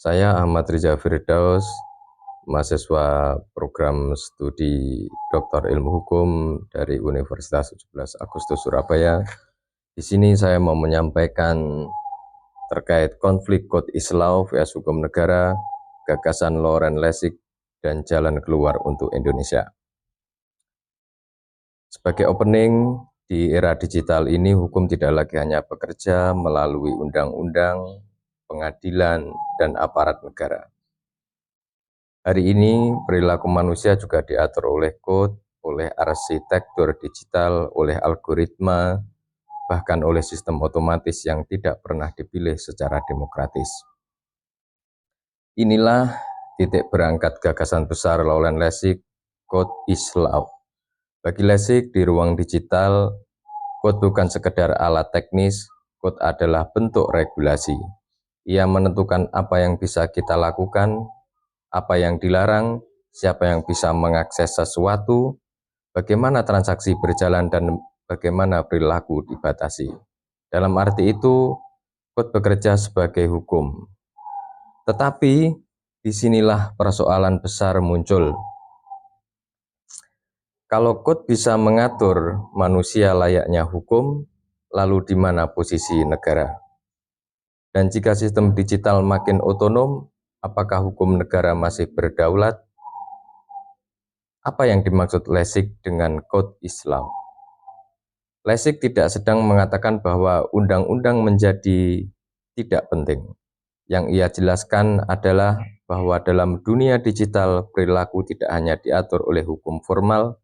Saya Ahmad Riza Firdaus, mahasiswa program studi Dr. Ilmu Hukum dari Universitas 17 Agustus Surabaya. Di sini saya mau menyampaikan terkait konflik Code Islam vs hukum negara, gagasan Loren Lessig, dan jalan keluar untuk Indonesia. Sebagai opening, di era digital ini hukum tidak lagi hanya bekerja melalui undang-undang, pengadilan, dan aparat negara. Hari ini perilaku manusia juga diatur oleh kode, oleh arsitektur digital, oleh algoritma, bahkan oleh sistem otomatis yang tidak pernah dipilih secara demokratis. Inilah titik berangkat gagasan besar Loren Lessig, Code is Law. Bagi Lessig, di ruang digital, kode bukan sekedar alat teknis, kode adalah bentuk regulasi. Ia menentukan apa yang bisa kita lakukan, apa yang dilarang, siapa yang bisa mengakses sesuatu, bagaimana transaksi berjalan, dan bagaimana perilaku dibatasi. Dalam arti itu, kode bekerja sebagai hukum. Tetapi, disinilah persoalan besar muncul. Kalau kode bisa mengatur manusia layaknya hukum, lalu di mana posisi negara? Dan jika sistem digital makin otonom, apakah hukum negara masih berdaulat? Apa yang dimaksud Lessig dengan Code is Law? Lessig tidak sedang mengatakan bahwa undang-undang menjadi tidak penting. Yang ia jelaskan adalah bahwa dalam dunia digital perilaku tidak hanya diatur oleh hukum formal,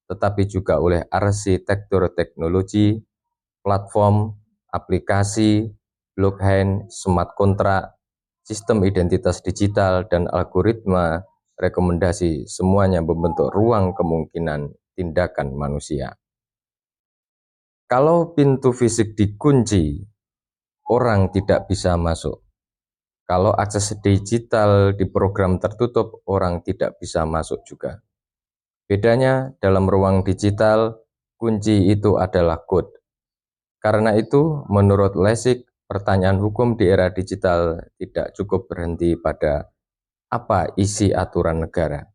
tetapi juga oleh arsitektur teknologi, platform, aplikasi, blockchain, smart contract, sistem identitas digital, dan algoritma rekomendasi semuanya membentuk ruang kemungkinan tindakan manusia. Kalau pintu fisik dikunci, orang tidak bisa masuk. Kalau akses digital di program tertutup, orang tidak bisa masuk juga. Bedanya dalam ruang digital, kunci itu adalah kode. Karena itu, menurut Lessig, pertanyaan hukum di era digital tidak cukup berhenti pada apa isi aturan negara,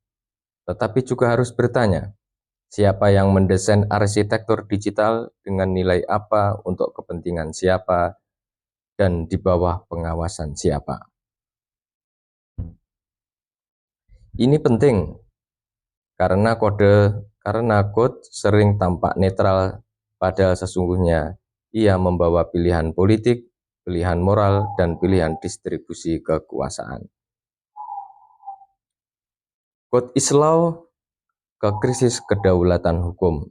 tetapi juga harus bertanya, siapa yang mendesain arsitektur digital dengan nilai apa untuk kepentingan siapa dan di bawah pengawasan siapa. Ini penting karena kode sering tampak netral, padahal sesungguhnya ia membawa pilihan politik, pilihan moral, dan pilihan distribusi kekuasaan. Code is Law ke krisis kedaulatan hukum.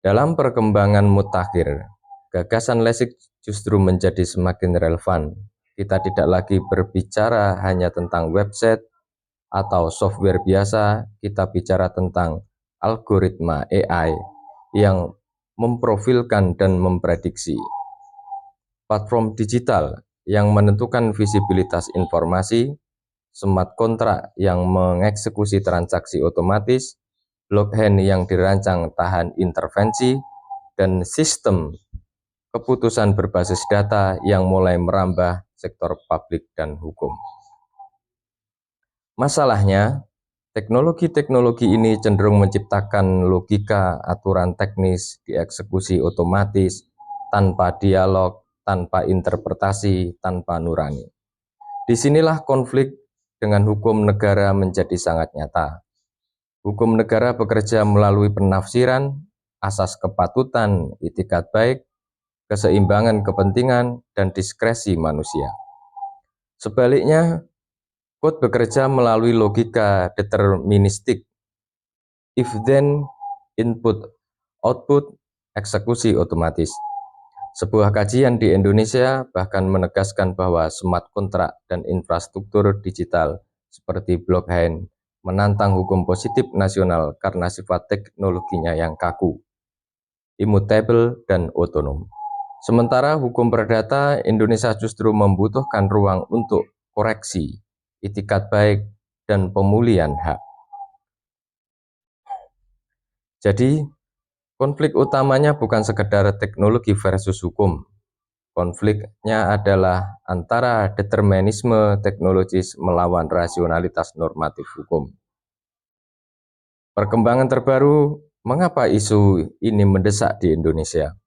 Dalam perkembangan mutakhir, gagasan Lessig justru menjadi semakin relevan. Kita tidak lagi berbicara hanya tentang website atau software biasa, kita bicara tentang algoritma AI yang memprofilkan dan memprediksi. Platform digital yang menentukan visibilitas informasi, smart contract yang mengeksekusi transaksi otomatis, blockchain yang dirancang tahan intervensi, dan sistem keputusan berbasis data yang mulai merambah sektor publik dan hukum. Masalahnya, teknologi-teknologi ini cenderung menciptakan logika aturan teknis dieksekusi otomatis, tanpa dialog, tanpa interpretasi, tanpa nurani. Disinilah konflik dengan hukum negara menjadi sangat nyata. Hukum negara bekerja melalui penafsiran, asas kepatutan, itikat baik, keseimbangan kepentingan, dan diskresi manusia. Sebaliknya, kode bekerja melalui logika deterministik, if then, input, output, eksekusi otomatis. Sebuah kajian di Indonesia bahkan menegaskan bahwa smart contract dan infrastruktur digital seperti blockchain menantang hukum positif nasional karena sifat teknologinya yang kaku, immutable, dan otonom. Sementara hukum perdata Indonesia justru membutuhkan ruang untuk koreksi, itikat baik, dan pemulihan hak. Jadi, konflik utamanya bukan sekedar teknologi versus hukum, Konfliknya adalah antara determinisme teknologis melawan rasionalitas normatif hukum. Perkembangan terbaru, mengapa isu ini mendesak di Indonesia?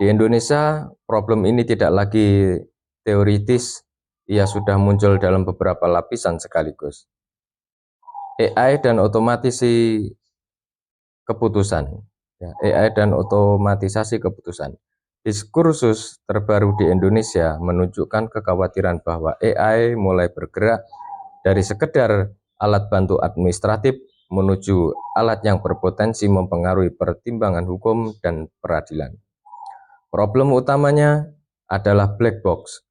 Di Indonesia, problem ini tidak lagi teoritis, ia sudah muncul dalam beberapa lapisan sekaligus. AI dan otomatisasi keputusan. AI dan otomatisasi keputusan. Diskursus terbaru di Indonesia menunjukkan kekhawatiran bahwa AI mulai bergerak dari sekedar alat bantu administratif menuju alat yang berpotensi mempengaruhi pertimbangan hukum dan peradilan. Problem utamanya adalah black box,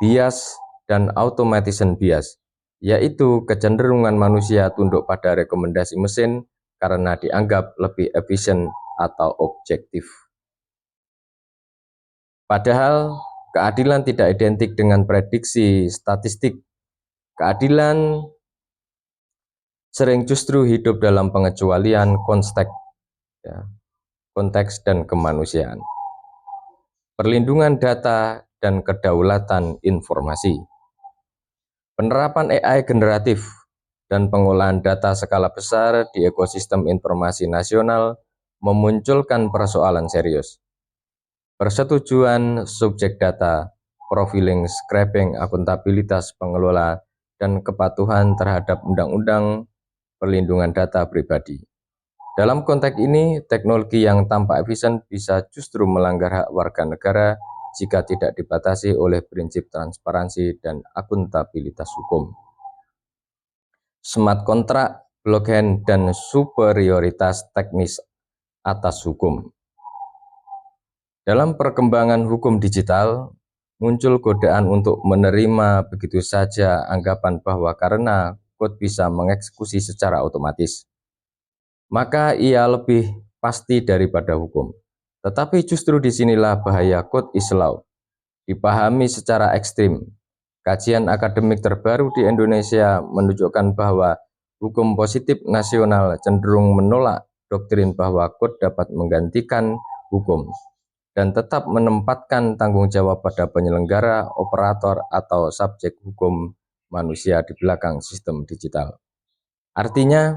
bias, dan automation bias, yaitu kecenderungan manusia tunduk pada rekomendasi mesin karena dianggap lebih efisien atau objektif. Padahal keadilan tidak identik dengan prediksi statistik. Keadilan sering justru hidup dalam pengecualian konteks dan kemanusiaan. Perlindungan data dan kedaulatan informasi. Penerapan AI generatif dan pengolahan data skala besar di ekosistem informasi nasional memunculkan persoalan serius. Persetujuan subjek data, profiling, scraping, akuntabilitas pengelola, dan kepatuhan terhadap undang-undang perlindungan data pribadi. Dalam konteks ini, teknologi yang tampak efisien bisa justru melanggar hak warga negara jika tidak dibatasi oleh prinsip transparansi dan akuntabilitas hukum. Smart kontrak, blockchain, dan superioritas teknis atas hukum. Dalam perkembangan hukum digital, muncul godaan untuk menerima begitu saja anggapan bahwa karena kode bisa mengeksekusi secara otomatis, maka ia lebih pasti daripada hukum. Tetapi justru disinilah bahaya code is law, dipahami secara ekstrim. Kajian akademik terbaru di Indonesia menunjukkan bahwa hukum positif nasional cenderung menolak doktrin bahwa kode dapat menggantikan hukum dan tetap menempatkan tanggung jawab pada penyelenggara, operator, atau subjek hukum manusia di belakang sistem digital. Artinya,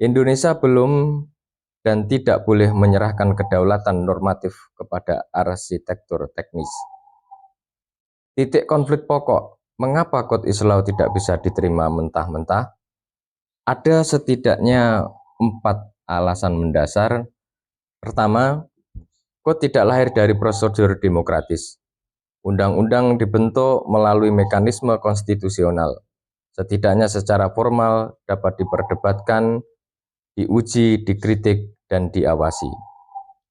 Indonesia belum dan tidak boleh menyerahkan kedaulatan normatif kepada arsitektur teknis. Titik konflik pokok, mengapa code is law tidak bisa diterima mentah-mentah? Ada setidaknya 4 alasan mendasar. Pertama, kode tidak lahir dari prosedur demokratis. Undang-undang dibentuk melalui mekanisme konstitusional. Setidaknya secara formal dapat diperdebatkan, diuji, dikritik, dan diawasi.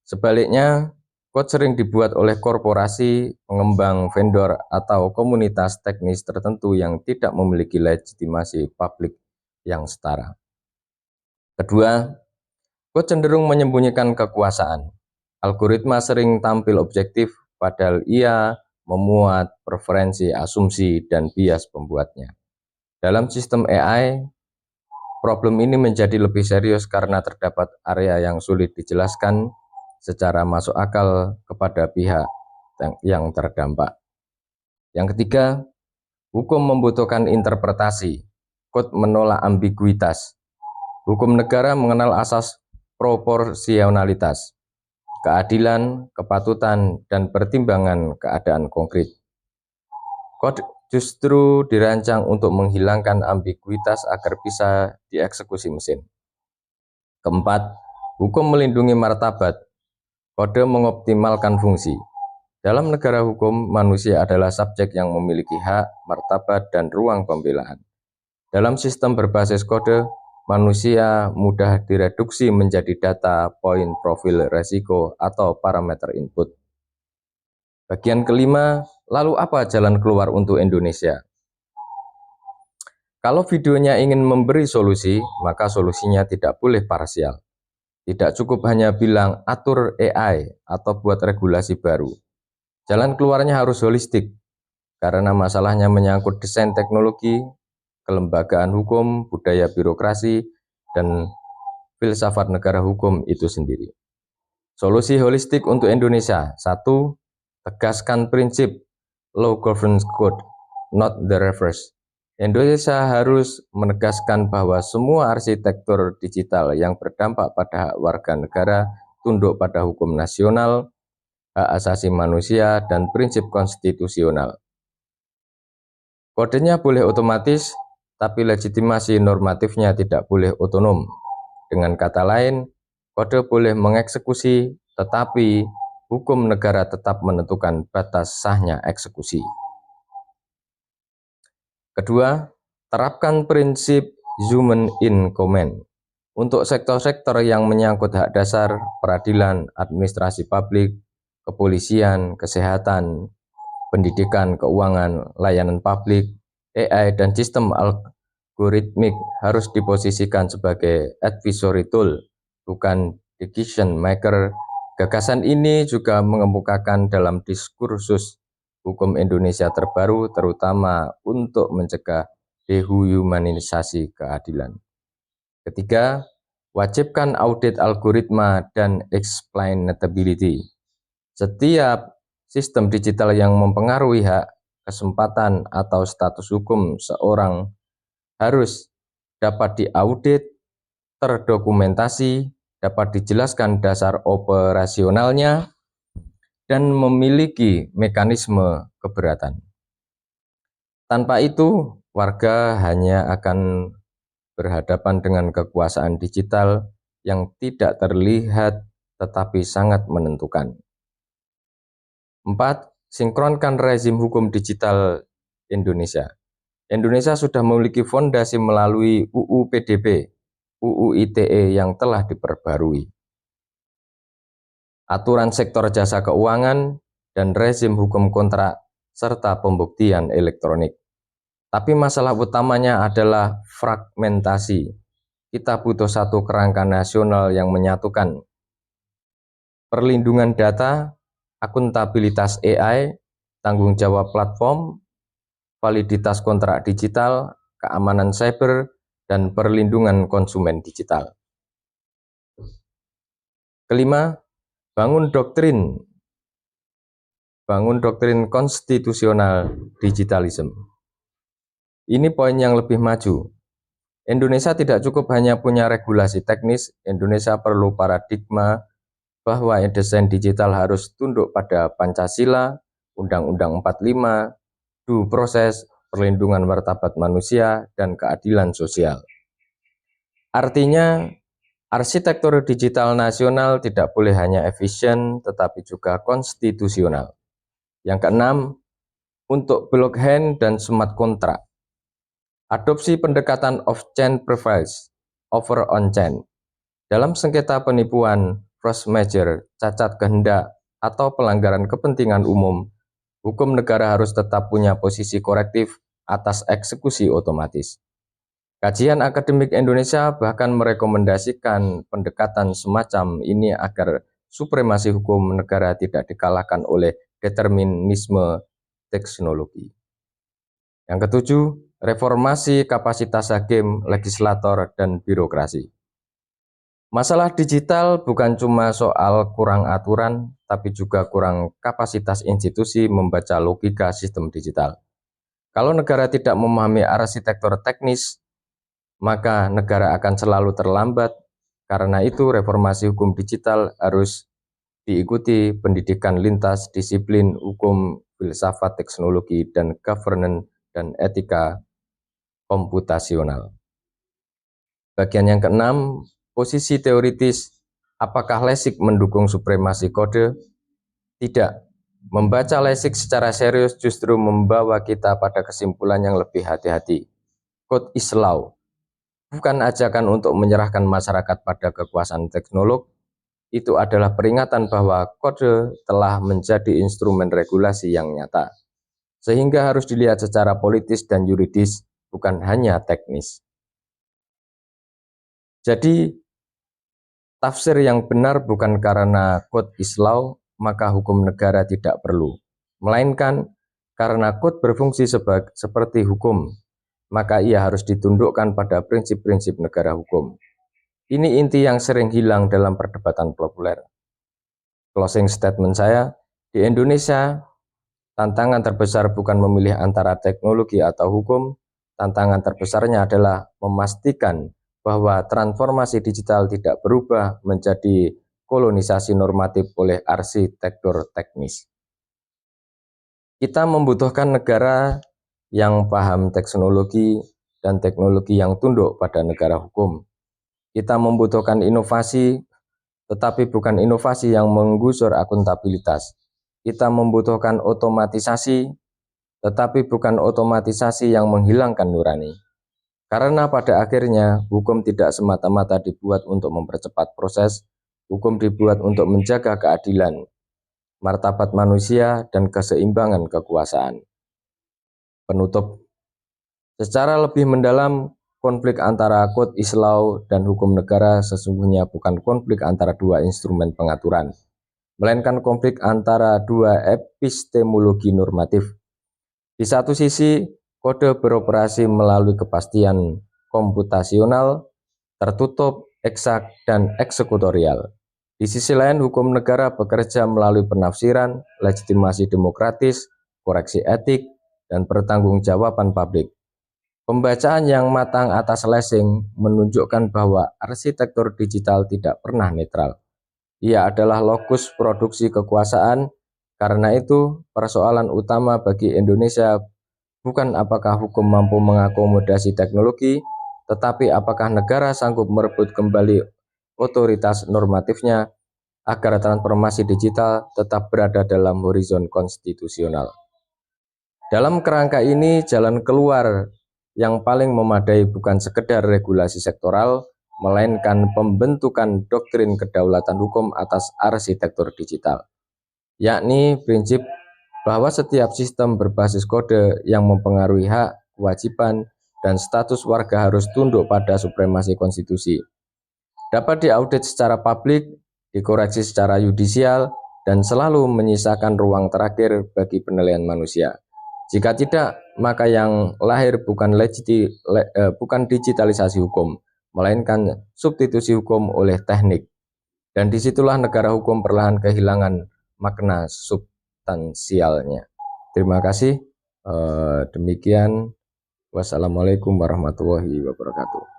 Sebaliknya, kode sering dibuat oleh korporasi, pengembang, vendor, atau komunitas teknis tertentu yang tidak memiliki legitimasi publik yang setara. Kedua, kode cenderung menyembunyikan kekuasaan. Algoritma sering tampil objektif, padahal ia memuat preferensi, asumsi, dan bias pembuatnya. Dalam sistem AI, problem ini menjadi lebih serius karena terdapat area yang sulit dijelaskan secara masuk akal kepada pihak yang terdampak. Yang ketiga, hukum membutuhkan interpretasi. Kode menolak ambiguitas. Hukum negara mengenal asas proporsionalitas, keadilan, kepatutan, dan pertimbangan keadaan konkret. Kode justru dirancang untuk menghilangkan ambiguitas agar bisa dieksekusi mesin. Keempat, hukum melindungi martabat. Kode mengoptimalkan fungsi. Dalam negara hukum, manusia adalah subjek yang memiliki hak, martabat, dan ruang pembelaan. Dalam sistem berbasis kode, manusia mudah direduksi menjadi data, poin, profil, resiko, atau parameter input. Bagian kelima, lalu apa jalan keluar untuk Indonesia? Kalau videonya ingin memberi solusi, maka solusinya tidak boleh parsial. Tidak cukup hanya bilang atur AI atau buat regulasi baru. Jalan keluarnya harus holistik, karena masalahnya menyangkut desain teknologi, kelembagaan hukum, budaya birokrasi, dan filsafat negara hukum itu sendiri. Solusi holistik untuk Indonesia. 1. Tegaskan prinsip Law Governs Code, not the reverse. Indonesia harus menegaskan bahwa semua arsitektur digital yang berdampak pada hak warga negara tunduk pada hukum nasional, hak asasi manusia, dan prinsip konstitusional. Kodenya boleh otomatis, tapi legitimasi normatifnya tidak boleh otonom. Dengan kata lain, kode boleh mengeksekusi, tetapi hukum negara tetap menentukan batas sahnya eksekusi. Kedua, terapkan prinsip human in command. Untuk sektor-sektor yang menyangkut hak dasar, peradilan, administrasi publik, kepolisian, kesehatan, pendidikan, keuangan, layanan publik, AI, dan sistem algoritmik harus diposisikan sebagai advisory tool, bukan decision maker. Gagasan ini juga mengemukakan dalam diskursus hukum Indonesia terbaru, terutama untuk mencegah dehumanisasi keadilan. Ketiga, wajibkan audit algoritma dan explainability. Setiap sistem digital yang mempengaruhi hak, kesempatan, atau status hukum seorang harus dapat diaudit, terdokumentasi, dapat dijelaskan dasar operasionalnya, dan memiliki mekanisme keberatan. Tanpa itu, warga hanya akan berhadapan dengan kekuasaan digital yang tidak terlihat tetapi sangat menentukan. 4. Sinkronkan rezim hukum digital Indonesia. Indonesia sudah memiliki fondasi melalui UU PDB, UU ITE yang telah diperbarui, aturan sektor jasa keuangan, dan rezim hukum kontrak, serta pembuktian elektronik. Tapi masalah utamanya adalah fragmentasi. Kita butuh satu kerangka nasional yang menyatukan perlindungan data, akuntabilitas AI, tanggung jawab platform, validitas kontrak digital, keamanan cyber, dan perlindungan konsumen digital. Kelima, bangun doktrin konstitusional digitalisme. Ini poin yang lebih maju. Indonesia tidak cukup hanya punya regulasi teknis, Indonesia perlu paradigma bahwa desain digital harus tunduk pada Pancasila, Undang-Undang 45, due process, perlindungan martabat manusia, dan keadilan sosial. Artinya, arsitektur digital nasional tidak boleh hanya efisien, tetapi juga konstitusional. Yang keenam, untuk blockchain dan smart contract, adopsi pendekatan off-chain prevails over on-chain. Dalam sengketa penipuan, force majeure, cacat kehendak, atau pelanggaran kepentingan umum, hukum negara harus tetap punya posisi korektif atas eksekusi otomatis. Kajian akademik Indonesia bahkan merekomendasikan pendekatan semacam ini agar supremasi hukum negara tidak dikalahkan oleh determinisme teknologi. Yang ketujuh, reformasi kapasitas hakim, legislator, dan birokrasi. Masalah digital bukan cuma soal kurang aturan, tapi juga kurang kapasitas institusi membaca logika sistem digital. Kalau negara tidak memahami arsitektur teknis, maka negara akan selalu terlambat. Karena itu, reformasi hukum digital harus diikuti pendidikan lintas disiplin hukum, filsafat teknologi, dan governance dan etika komputasional. Bagian yang keenam, posisi teoritis, apakah LASIK mendukung supremasi kode? Tidak. Membaca LASIK secara serius justru membawa kita pada kesimpulan yang lebih hati-hati. Code is law. Bukan ajakan untuk menyerahkan masyarakat pada kekuasaan teknolog, itu adalah peringatan bahwa kode telah menjadi instrumen regulasi yang nyata. Sehingga harus dilihat secara politis dan yuridis, bukan hanya teknis. Jadi, tafsir yang benar bukan karena code is law, maka hukum negara tidak perlu. Melainkan karena code berfungsi seperti hukum, maka ia harus ditundukkan pada prinsip-prinsip negara hukum. Ini inti yang sering hilang dalam perdebatan populer. Closing statement saya, Di Indonesia, tantangan terbesar bukan memilih antara teknologi atau hukum, tantangan terbesarnya adalah memastikan bahwa transformasi digital tidak berubah menjadi kolonisasi normatif oleh arsitektur teknis. Kita membutuhkan negara yang paham teknologi dan teknologi yang tunduk pada negara hukum. Kita membutuhkan inovasi, tetapi bukan inovasi yang menggusur akuntabilitas. Kita membutuhkan otomatisasi, tetapi bukan otomatisasi yang menghilangkan nurani. Karena pada akhirnya, hukum tidak semata-mata dibuat untuk mempercepat proses, hukum dibuat untuk menjaga keadilan, martabat manusia, dan keseimbangan kekuasaan. Penutup. Secara lebih mendalam, konflik antara Code is Law dan hukum negara sesungguhnya bukan konflik antara dua instrumen pengaturan, melainkan konflik antara dua epistemologi normatif. Di satu sisi, kode beroperasi melalui kepastian komputasional, tertutup, eksak, dan eksekutorial. Di sisi lain, hukum negara bekerja melalui penafsiran, legitimasi demokratis, koreksi etik, dan pertanggungjawaban publik. Pembacaan yang matang atas lessing menunjukkan bahwa arsitektur digital tidak pernah netral. Ia adalah lokus produksi kekuasaan. Karena itu, persoalan utama bagi Indonesia bukan apakah hukum mampu mengakomodasi teknologi, tetapi apakah negara sanggup merebut kembali otoritas normatifnya agar transformasi digital tetap berada dalam horizon konstitusional. Dalam kerangka ini, jalan keluar yang paling memadai bukan sekedar regulasi sektoral, melainkan pembentukan doktrin kedaulatan hukum atas arsitektur digital, yakni prinsip bahwa setiap sistem berbasis kode yang mempengaruhi hak, kewajiban, dan status warga harus tunduk pada supremasi konstitusi, dapat diaudit secara publik, dikoreksi secara yudisial, dan selalu menyisakan ruang terakhir bagi penilaian manusia. Jika tidak, maka yang lahir bukan digitalisasi hukum, melainkan substitusi hukum oleh teknik. Dan disitulah negara hukum perlahan kehilangan makna substansialnya. Terima kasih. Demikian. Wassalamualaikum warahmatullahi wabarakatuh.